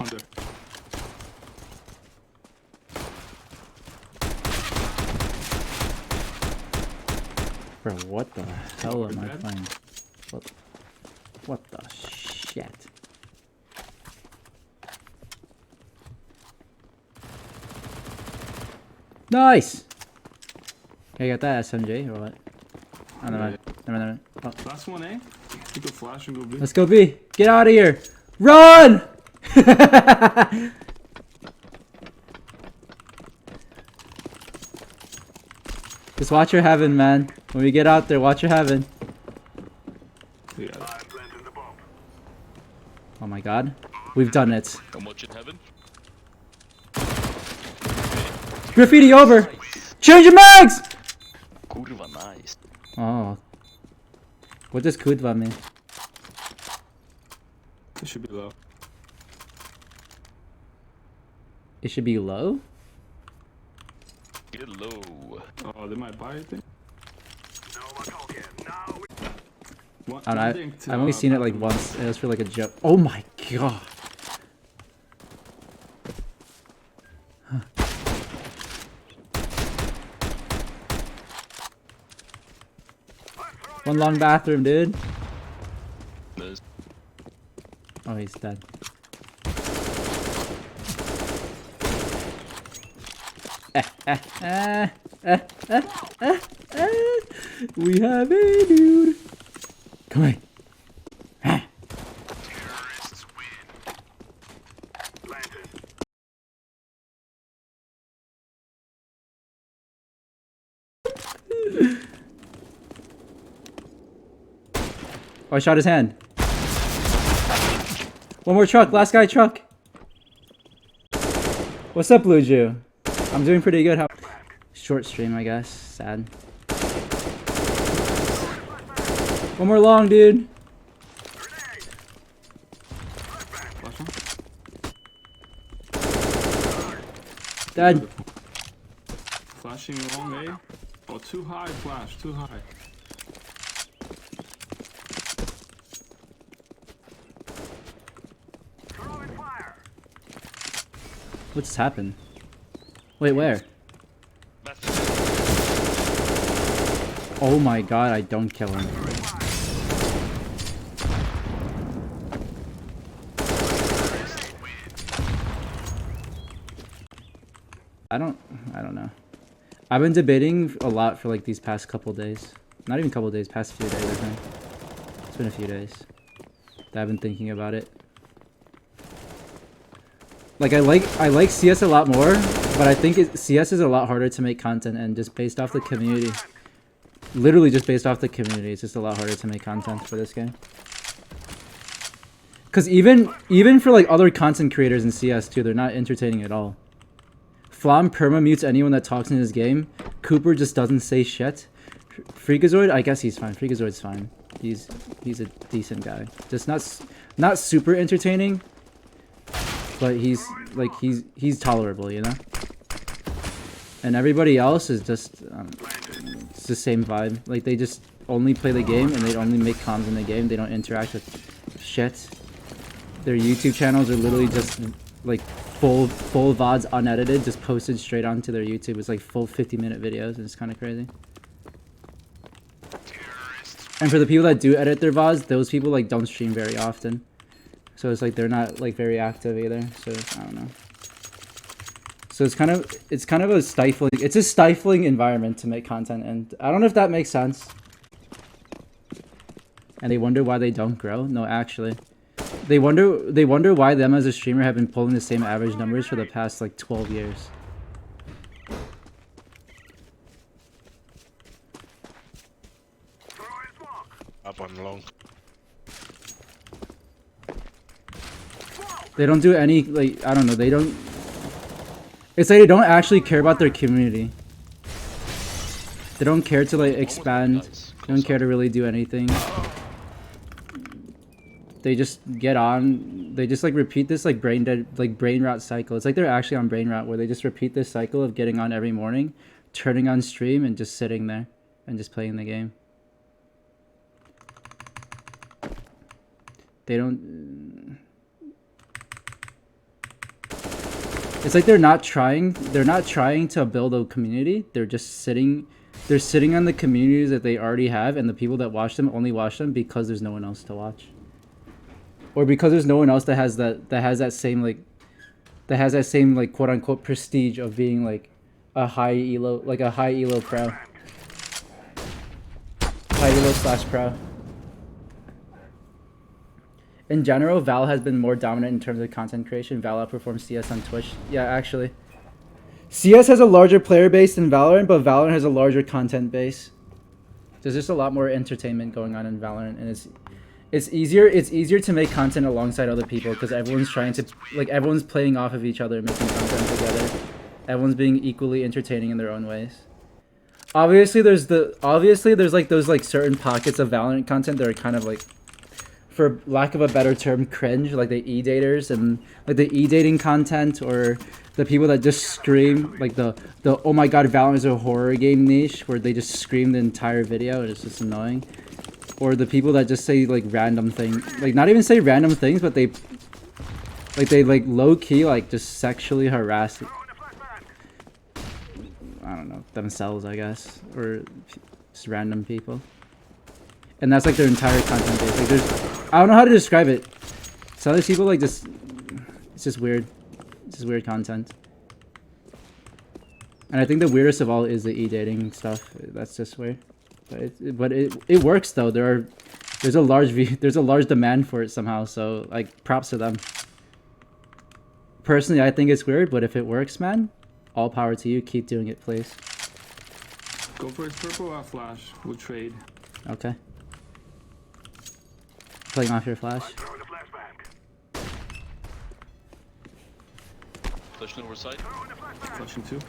Under. Bro, what the hell am I playing? What the shit? Nice! Okay, got that SMG or what? Oh, never mind. Never mind. Oh. Last one, eh? You go flash and go B. Let's go B. Get out of here. Run! Just watch your heaven, man. When we get out there, watch your heaven. Yeah. Oh my god. We've done it. I'm watching heaven. Graffiti over! Change your mags! Kurwa, nice. Oh. What does kurwa mean? It should be low. It should be low? Get low. Oh, they might buy it then. I don't know, I've only seen it like once. It was for like a joke. Oh my god. Huh. One long bathroom, dude. Oh, he's dead. We have a dude. Come on. Terrorists win. Planted. Oh, I shot his hand. One more truck. Last guy truck. What's up, Blue Jew? I'm doing pretty good. How short stream, I guess. Sad. One more long, dude. Dead. Flashing long, eh? Oh, too high flash, too high. What just happened? Wait, where? Oh my god, I don't kill him. I don't know. I've been debating a lot for like these past couple days. Not even couple days, past few days, I think. It's been a few days that I've been thinking about it. Like I like CS a lot more, but I think CS is a lot harder to make content, and just based off the community. Literally just based off the community, it's just a lot harder to make content for this game. Cause even for like other content creators in CS too, they're not entertaining at all. Flom perma-mutes anyone that talks in his game. Cooper just doesn't say shit. Freakazoid, I guess he's fine. Freakazoid's fine. He's a decent guy. Just not super entertaining, but he's tolerable, you know. And everybody else is just it's the same vibe. Like they just only play the game and they only make comms in the game. They don't interact with shit. Their YouTube channels are literally just like full VODs unedited, just posted straight onto their YouTube. It's like full 50-minute videos, and it's kind of crazy. And for the people that do edit their VODs, those people like don't stream very often. So it's like they're not like very active either. So I don't know. So it's kind of a stifling environment to make content, and I don't know if that makes sense. And they wonder why they don't grow. No, actually, they wonder why them as a streamer have been pulling the same average numbers for the past like 12 years. Up on long. They don't do any, like, I don't know, they don't... It's like they don't actually care about their community. They don't care to, like, expand. They don't care to really do anything. They just get on. They just, like, repeat this, like, brain rot cycle. It's like they're actually on brain rot, where they just repeat this cycle of getting on every morning, turning on stream, and just sitting there, and just playing the game. They don't... It's like they're not trying to build a community. They're just sitting on the communities that they already have, and the people that watch them only watch them because there's no one else to watch. Or because there's no one else that has that same like quote unquote prestige of being like a high elo pro. High elo / pro. In general, Val has been more dominant in terms of content creation. Val outperforms CS on Twitch. Yeah, actually. CS has a larger player base than Valorant, but Valorant has a larger content base. There's just a lot more entertainment going on in Valorant, and it's easier to make content alongside other people because everyone's trying to everyone's playing off of each other and making content together. Everyone's being equally entertaining in their own ways. Obviously there's like those like certain pockets of Valorant content that are kind of like, for lack of a better term, cringe, like the e-daters and like the e-dating content, or the people that just scream, like the oh my god, Valorant is a horror game niche, where they just scream the entire video and it's just annoying. Or the people that just say like random things, like not even say random things, but they low key like just sexually harass, I don't know, themselves, I guess, or just random people. And that's like their entire content base. Like I don't know how to describe it. Some of these people like it's just weird. It's just weird content. And I think the weirdest of all is the e-dating stuff. That's just weird. But it works though. There's a large demand for it somehow. So like props to them. Personally, I think it's weird, but if it works, man, all power to you. Keep doing it, please. Go for his purple flash. We'll trade. Okay. Playing off your flash. Flashing over side. Flashing 2.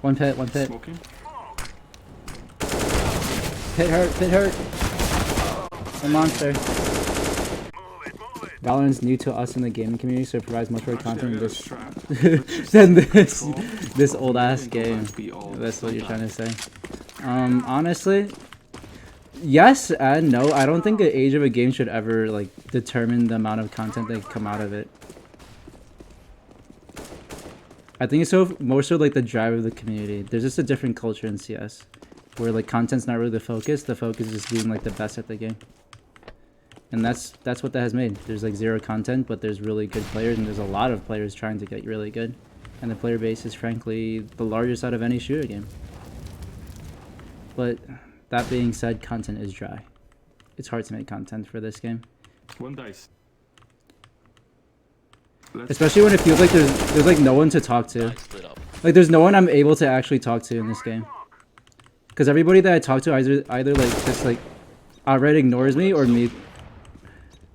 One pit. Smoking. Pit hurt. A monster. Valorant's new to us in the gaming community, so it provides much more content than this old ass game. That's what you're trying to say. Honestly, yes and no. I don't think the age of a game should ever like determine the amount of content that come out of it. I think it's more so like the drive of the community. There's just a different culture in CS, where like content's not really the focus. The focus is being like the best at the game, and that's what that has made. There's like zero content, but there's really good players, and there's a lot of players trying to get really good, and the player base is frankly the largest out of any shooter game. But that being said, content is dry. It's hard to make content for this game. One dice. Especially when it feels like there's like no one to talk to. Like there's no one I'm able to actually talk to in this game. Because everybody that I talk to either like just like outright ignores me, or me.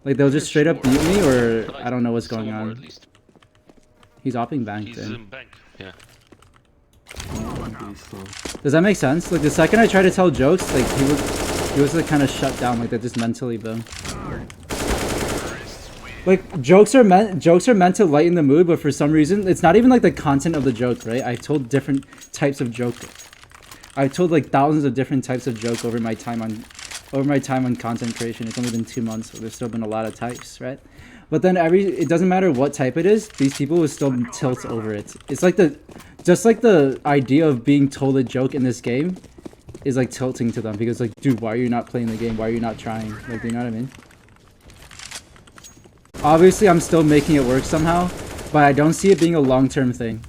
Like they'll just straight up mute me, or I don't know what's going on. He's opping bank. He's in bank. Yeah. Does that make sense? Like the second I try to tell jokes, like he was like kind of shut down, like that just mentally boom. Like jokes are meant to lighten the mood, but for some reason it's not even like the content of the joke, right? I've told different types of joke. I've told like thousands of different types of joke over my time on content creation. It's only been 2 months, so there's still been a lot of types, right? But then it doesn't matter what type it is, these people will still tilt over it. It's like just like the idea of being told a joke in this game is like tilting to them, because like, dude, why are you not playing the game? Why are you not trying? Like, you know what I mean? Obviously, I'm still making it work somehow, but I don't see it being a long-term thing.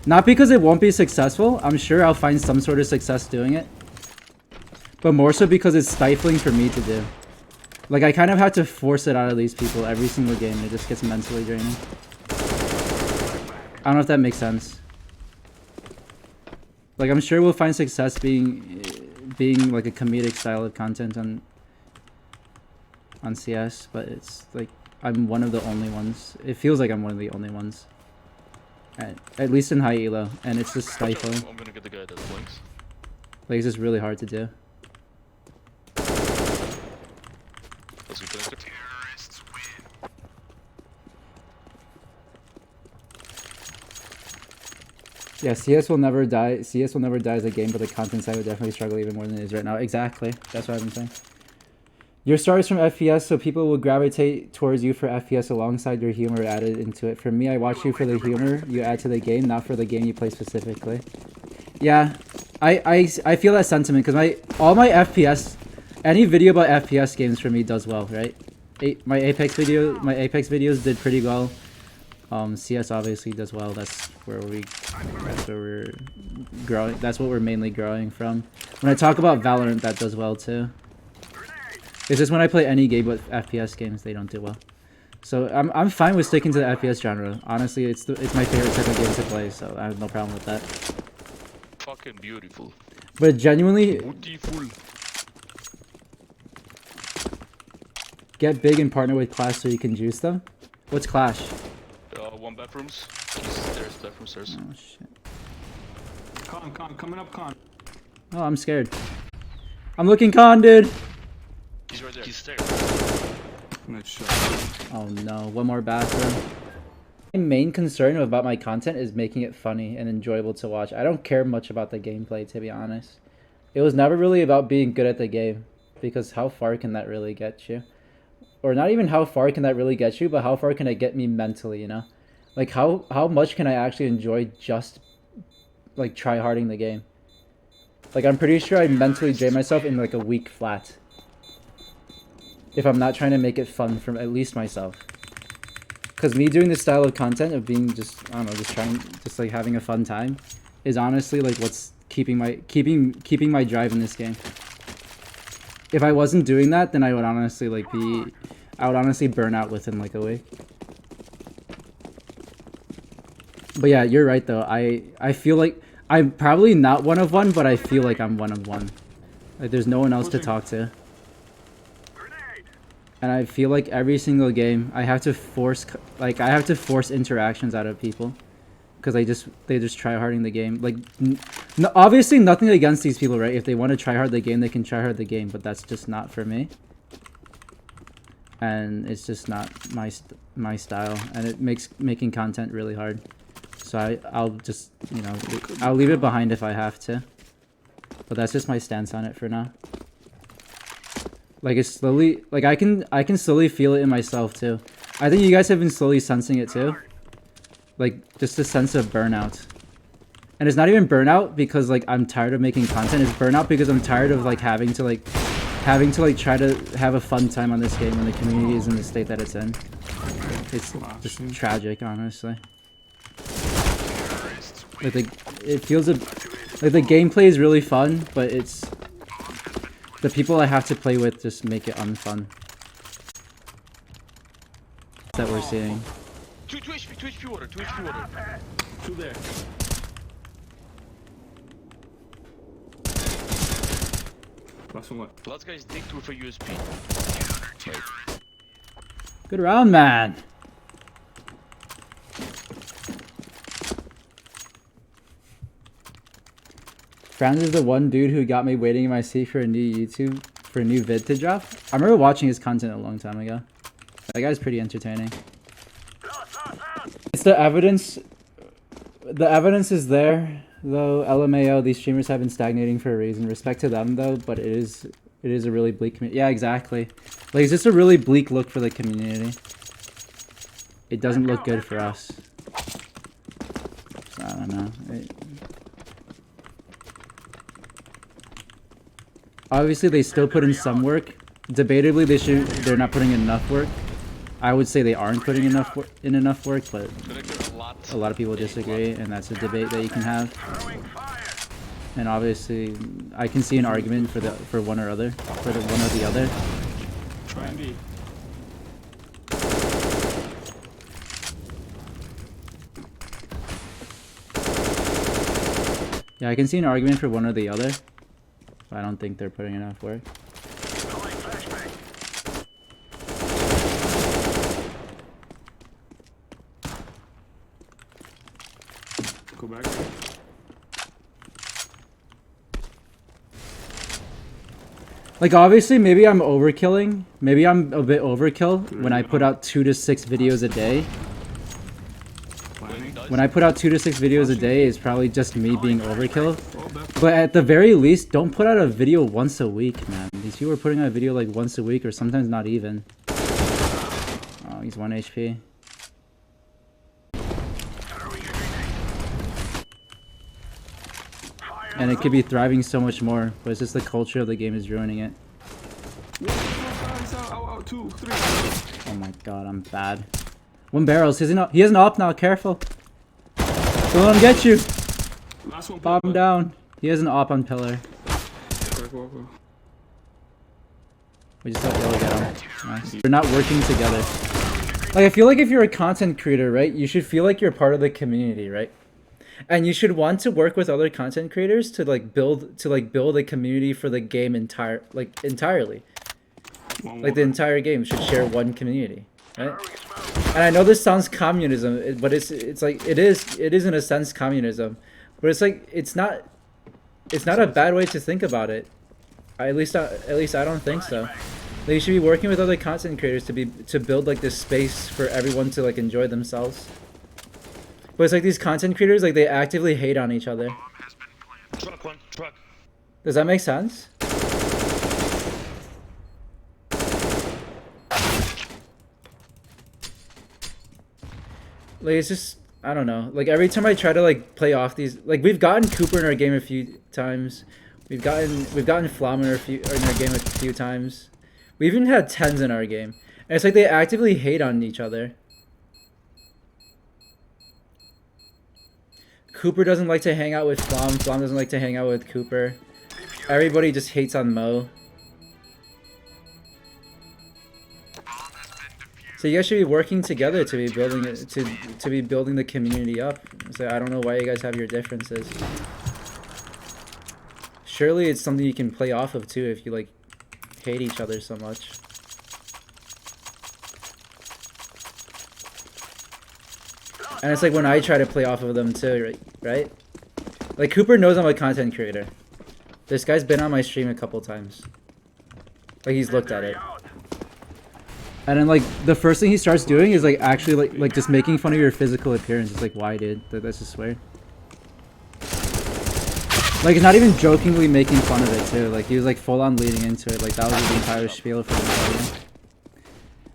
Not because it won't be successful. I'm sure I'll find some sort of success doing it. But more so because it's stifling for me to do. Like, I kind of have to force it out of these people every single game. It just gets mentally draining. I don't know if that makes sense. Like, I'm sure we'll find success being like a comedic style of content on CS, but it's like I'm one of the only ones. It feels like I'm one of the only ones. At least in high elo, and it's just stifling. I'm gonna get the guy that blinks. Like, it's just really hard to do. Let's go connector. Yeah, CS will never die. CS will never die as a game, but the content side would definitely struggle even more than it is right now. Exactly. That's what I've been saying. Your star is from FPS, so people will gravitate towards you for FPS alongside your humor added into it. For me, I watch you for the humor you add to the game, not for the game you play specifically. Yeah, I feel that sentiment because all my FPS, any video about FPS games for me does well, right? My Apex videos did pretty well. CS obviously does well. That's where we're growing. That's what we're mainly growing from. When I talk about Valorant, that does well too. It's just when I play any game with FPS games, they don't do well. So I'm fine with sticking to the FPS genre. Honestly, it's my favorite type of game to play, so I have no problem with that. Fucking beautiful. But genuinely, Beautiful. get big and partner with Clash so you can juice them. What's Clash? One bathrooms. Stairs, bathroom stairs. Oh shit. Con, coming up, con. Oh, I'm scared. I'm looking con, dude. He's right there. He's there. Nice shot. Oh no, one more bathroom. My main concern about my content is making it funny and enjoyable to watch. I don't care much about the gameplay, to be honest. It was never really about being good at the game, because how far can that really get you? Or not even how far can that really get you, but how far can it get me mentally, you know? Like how much can I actually enjoy just like try-harding the game? Like I'm pretty sure I mentally drain myself in like a week flat. If I'm not trying to make it fun for at least myself. Because me doing this style of content of being just, I don't know, just like having a fun time is honestly like what's keeping my drive in this game. If I wasn't doing that, then I would honestly burn out within like a week. But yeah, you're right though. I feel like I'm probably not one of one, but I feel like I'm one of one. Like there's no one else to talk to. And I feel like every single game I have to force interactions out of people because they just try harding the game. Like obviously nothing against these people, right? If they want to try hard the game, they can try hard the game, but that's just not for me. And it's just not my style, and it makes making content really hard. So I'll just, you know, I'll leave it behind if I have to. But that's just my stance on it for now. Like it's slowly, like I can slowly feel it in myself too. I think you guys have been slowly sensing it too. Like just a sense of burnout. And it's not even burnout because like I'm tired of making content. It's burnout because I'm tired of like having to try to have a fun time on this game when the community is in the state that it's in. It's just tragic, honestly. Like it feels like the gameplay is really fun, but it's the people I have to play with just make it unfun. That we're seeing. 2 HP water, 2 HP water. 2 there. Last one left. Last guy's dicked with a USP. Good round, man. Franz is the one dude who got me waiting in my seat for a new vid to drop. I remember watching his content a long time ago. That guy's pretty entertaining. It's the evidence. The evidence is there, though. LMAO, these streamers have been stagnating for a reason. Respect to them, though, but it is a really bleak community. Yeah, exactly. Like, it's just a really bleak look for the community. It doesn't look good for us. So, I don't know. Obviously, they still put in some work. Debatably, they're not putting enough work. I would say they aren't putting enough work, but a lot of people disagree, and that's a debate that you can have. And obviously, I can see an argument for one or other, for the one or the other. Try and be. Yeah, I can see an argument for one or the other. I don't think they're putting enough work. Go back. Like, obviously, maybe I'm overkilling. Maybe I'm a bit overkill when I put out 2 to 6 videos a day. Planning. When I put out 2 to 6 videos a day, it's probably just me being overkill. Oh, that But at the very least, don't put out a video once a week, man. These people are putting out a video like once a week or sometimes not even. Oh, he's 1 HP. And it could be thriving so much more, but it's just the culture of the game is ruining it. out, 2, 3. Oh my god, I'm bad. 1 barrels. He has an op now, careful. Don't let him get you. Last one. Pop him down. He has an op on pillar. We just got to get him. Nice. They're not working together. Like, I feel like if you're a content creator, right, you should feel like you're part of the community, right? And you should want to work with other content creators to build a community for the game entirely. Like the entire game should share one community, right? And I know this sounds communism, but it's like it is in a sense communism, but it's like it's not a bad way to think about it. At least I don't think so. Like, you should be working with other content creators to build like this space for everyone to like enjoy themselves. But it's like these content creators, like, they actively hate on each other. Truck one, truck. Does that make sense? Like, it's just, I don't know. Like, every time I try to like play off these, like, we've gotten Cooper in our game a few times. We've gotten Flom in our game a few times. We even had 10s in our game. And it's like they actively hate on each other. Cooper doesn't like to hang out with Flom. Flom doesn't like to hang out with Cooper. Everybody just hates on Mo. So you guys should be working together to be building it, to be building the community up. So I don't know why you guys have your differences. Surely it's something you can play off of too if you like hate each other so much. And it's like when I try to play off of them too, right? Like, Cooper knows I'm a content creator. This guy's been on my stream a couple times. Like, he's looked at it. And then, like, the first thing he starts doing is, like, actually, like just making fun of your physical appearance. It's like, why, dude? That's just weird. Like, he's not even jokingly making fun of it, too. Like, he was, like, full-on leading into it. Like, that was the entire spiel for him.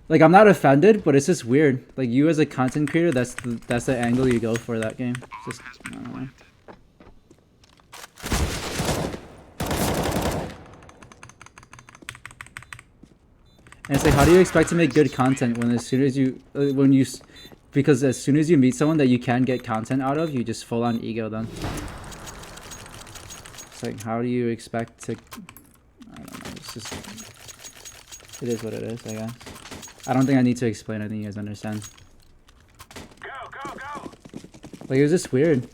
Like, I'm not offended, but it's just weird. Like, you as a content creator, that's the angle you go for that game. It's just, I don't know. And it's like, how do you expect to make good content when as soon as you, because as soon as you meet someone that you can get content out of, you just full on ego them. It's like, how do you expect to, I don't know, it's just, it is what it is, I guess. I don't think I need to explain, I think you guys understand. Go! Like, it was just weird.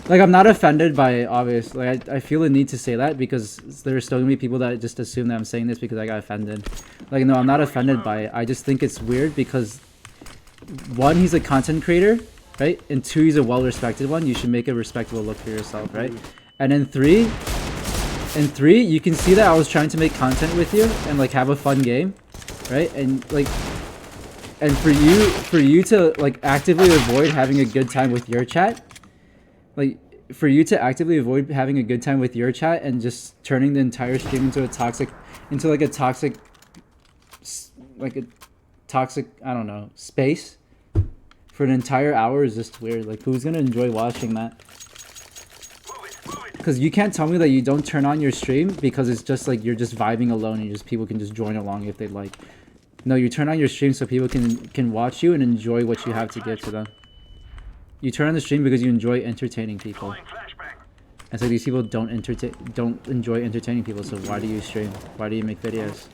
Like, I'm not offended by it, obviously. Like, I feel the need to say that because there are still gonna be people that just assume that I'm saying this because I got offended. Like, no, I'm not offended by it. I just think it's weird because, 1, he's a content creator, right? And 2, he's a well-respected one. You should make a respectable look for yourself, right? And then 3, you can see that I was trying to make content with you and, like, have a fun game, right? And, like, and for you to, like, actively avoid having a good time with your chat, like, for you to actively avoid having a good time with your chat and just turning the entire stream into a toxic, I don't know, space for an entire hour is just weird. Like, who's gonna enjoy watching that? Because you can't tell me that you don't turn on your stream because it's just like you're just vibing alone and just people can just join along if they like. No, you turn on your stream so people can watch you and enjoy what you have to give to them. You turn on the stream because you enjoy entertaining people. And so these people don't enjoy entertaining people, so why do you stream? Why do you make videos?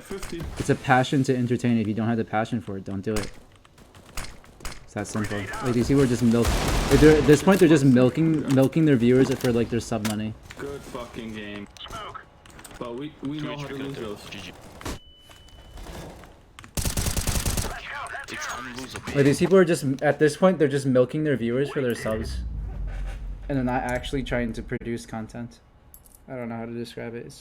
50. It's a passion to entertain. If you don't have the passion for it, don't do it. It's that simple. Like, these people are just at this point, they're just milking their viewers for like their sub money. Good fucking game. But we know how to lose those. Like, these people are just, at this point, they're just milking their viewers for their subs. And they're not actually trying to produce content. I don't know how to describe it.